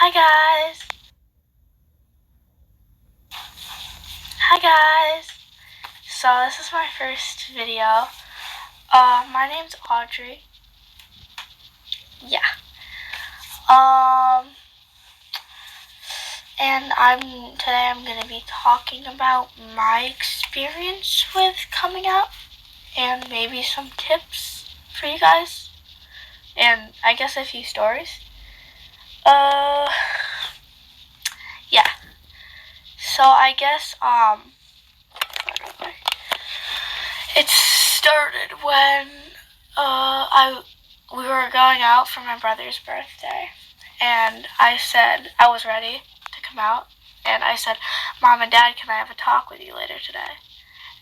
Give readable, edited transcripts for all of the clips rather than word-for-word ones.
Hi guys. Hi guys. So this is my first video. My name's Audrey. Yeah. And today I'm gonna be talking about my experience with coming out and maybe some tips for you guys. And I guess a few stories. Yeah. So I guess it started when we were going out for my brother's birthday, and I said I was ready to come out, and I said, "Mom and Dad, can I have a talk with you later today?"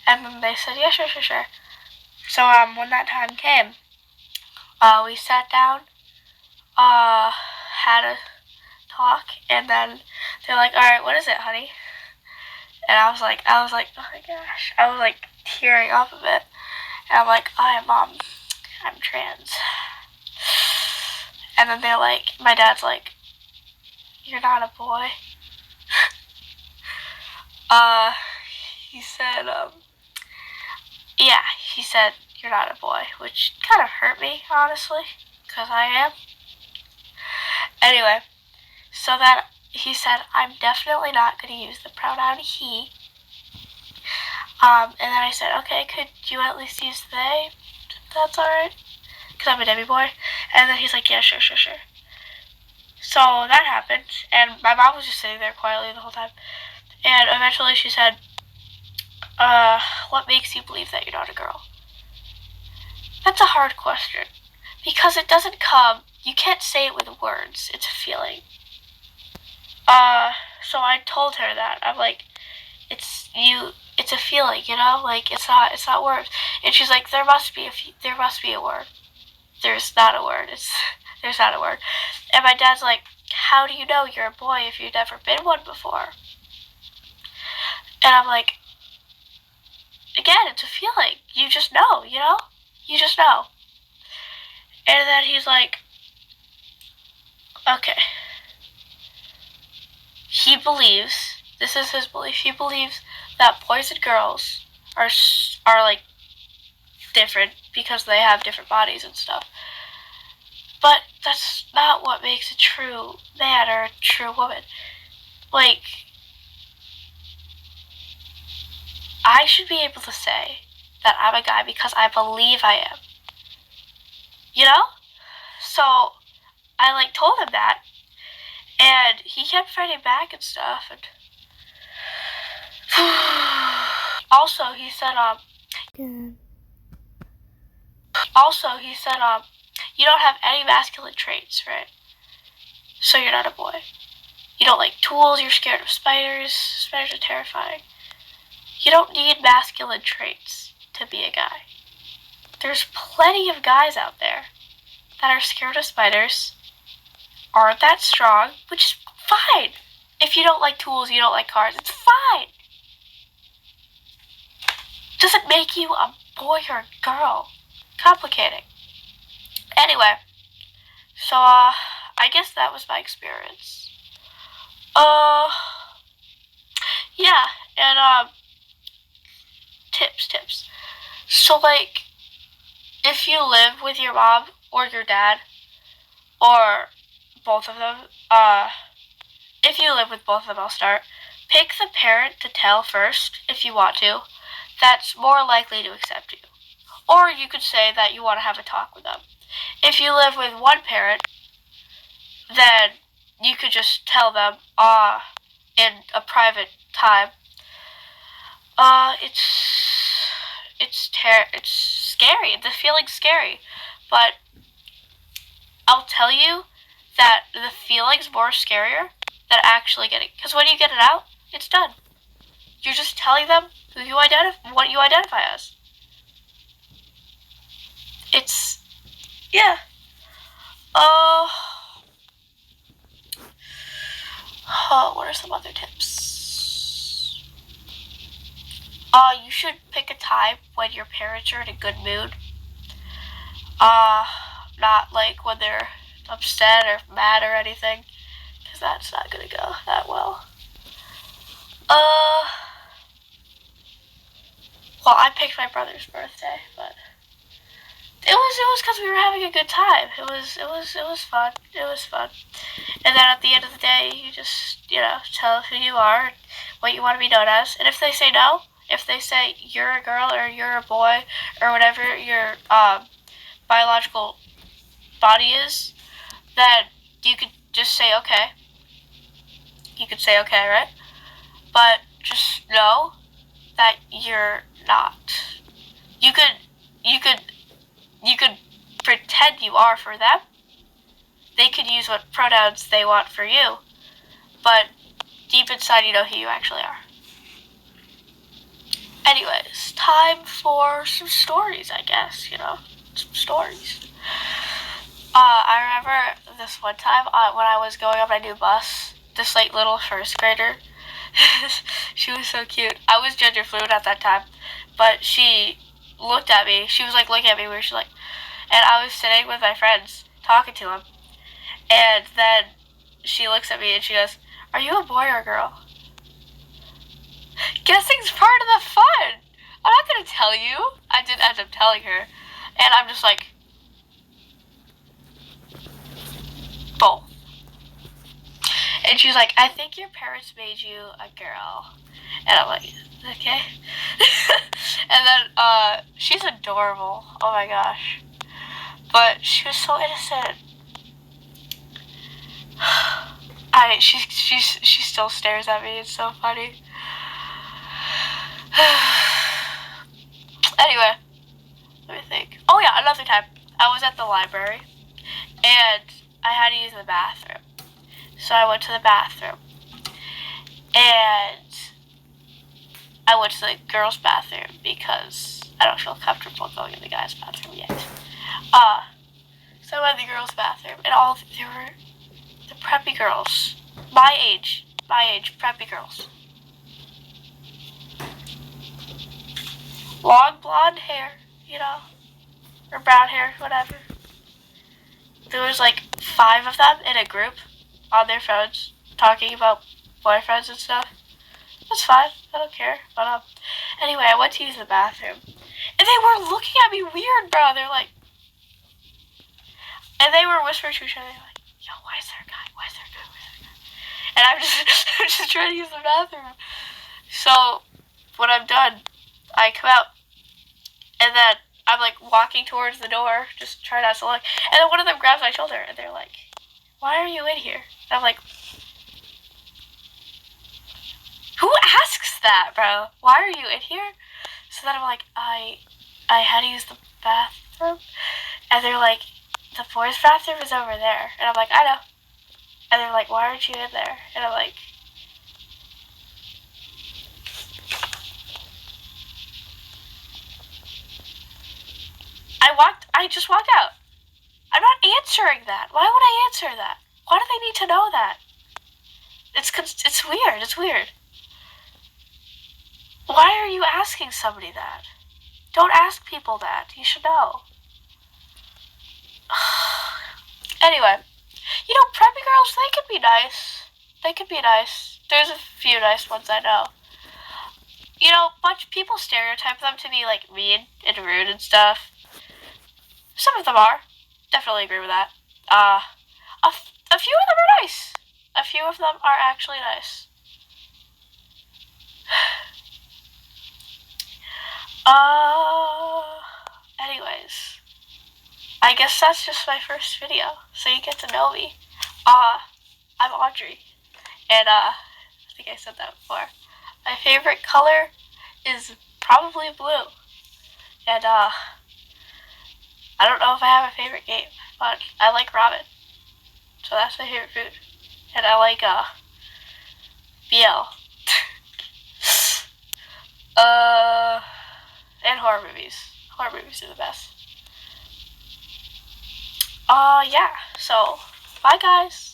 And then they said, "Yeah, sure." So when that time came, we sat down, had a talk, and then they're like, "All right, what is it, honey?" And I was like, oh my gosh, I was like tearing up a bit. And I'm like, I'm trans. And then they're like, my dad's like, "You're not a boy." He said, yeah, he said, "You're not a boy," which kind of hurt me, honestly, because I am. Anyway, so that he said, "I'm definitely not going to use the pronoun he." And then I said, "Okay, could you at least use they? That's alright." Because I'm a Debbie boy. And then he's like, "Yeah, sure. So that happened, and my mom was just sitting there quietly the whole time. And eventually she said, "What makes you believe that you're not a girl?" That's a hard question. Because it doesn't come, you can't say it with words. It's a feeling. So I told her that. I'm like, it's a feeling, like it's not words. And she's like, there must be a word. There's not a word. There's not a word. And my dad's like, "How do you know you're a boy if you've never been one before?" And I'm like, again, it's a feeling. You just know, You just know. And then he's like, okay. He believes, this is his belief, he believes that boys and girls are like different because they have different bodies and stuff. But that's not what makes a true man or a true woman. Like, I should be able to say that I'm a guy because I believe I am. So I told him that, and he kept fighting back and stuff. And also he said you don't have any masculine traits, right? So you're not a boy. You don't like tools. You're scared of spiders. Spiders are terrifying. You don't need masculine traits to be a guy. There's plenty of guys out there that are scared of spiders, aren't that strong, which is fine. If you don't like tools, you don't like cars, it's fine. Doesn't make you a boy or a girl. Complicating. Anyway, so I guess that was my experience. Yeah, and tips. So if you live with your mom or your dad, or both of them, if you live with both of them, I'll start. Pick the parent to tell first, if you want to, that's more likely to accept you. Or you could say that you want to have a talk with them. If you live with one parent, then you could just tell them, in a private time. It's scary. The feeling's scary. But I'll tell you that the feeling's more scarier than actually getting, because when you get it out, it's done. You're just telling them what you identify as. Yeah. What are some other tips? You should pick a time when your parents are in a good mood. Not when they're upset or mad or anything. because that's not gonna go that well. Well, I picked my brother's birthday, but it was because we were having a good time. It was fun. It was fun. And then at the end of the day, you just, tell who you are, what you want to be known as. And if they say no, if they say you're a girl or you're a boy or whatever your biological body is, then you could just say okay. You could say okay, right? But just know that you're not. You could pretend you are for them. They could use what pronouns they want for you, but deep inside you know who you actually are. Anyways, time for some stories, I guess, some stories. I remember this one time when I was going on my new bus, this little first grader, she was so cute. I was gender fluid at that time, but she looked at me. She was looking at me where she's like, and I was sitting with my friends talking to them, and then she looks at me and she goes, "Are you a boy or a girl?" Guessing's part of the fun. I'm not gonna tell you. I did end up telling her, and I'm just like, both. And she's like, "I think your parents made you a girl." And I'm like, okay. And then she's adorable. Oh my gosh. But she was so innocent. She still stares at me. It's so funny. Anyway, let me think. Oh yeah, another time. I was at the library and I had to use the bathroom. So I went to the bathroom. And I went to the girls' bathroom because I don't feel comfortable going in the guys' bathroom yet. So I went to the girls' bathroom, and there were the preppy girls, my age, preppy girls. Long blonde hair, or brown hair, whatever. There was 5 of them in a group on their phones talking about boyfriends and stuff. That's fine. I don't care. But anyway, I went to use the bathroom, and they were looking at me weird, bro. They're like, and they were whispering to each other, like, "Yo, why is there a guy? Why is there a guy? Why is there a guy?" And I'm just trying to use the bathroom. So when I'm done, I come out, and then I'm walking towards the door, just trying not to look. And then one of them grabs my shoulder, and they're like, "Why are you in here?" And I'm like, who asks that, bro? Why are you in here? So then I'm like, I had to use the bathroom. And they're like, "The boys' bathroom is over there." And I'm like, "I know." And they're like, "Why aren't you in there?" And I'm like, I just walked out. I'm not answering that. Why would I answer that? Why do they need to know that? It's weird. It's weird. Why are you asking somebody that? Don't ask people that. You should know. Anyway, preppy girls, they could be nice. They could be nice. There's a few nice ones I know. People stereotype them to be mean and rude and stuff. Some of them are. Definitely agree with that. A few of them are nice. A few of them are actually nice. Anyways, I guess that's just my first video, so you get to know me. I'm Audrey, and I think I said that before. My favorite color is probably blue, and I don't know if I have a favorite game, but I like ramen, so that's my favorite food, and I like BL. And horror movies. Horror movies are the best. Yeah, so, bye guys.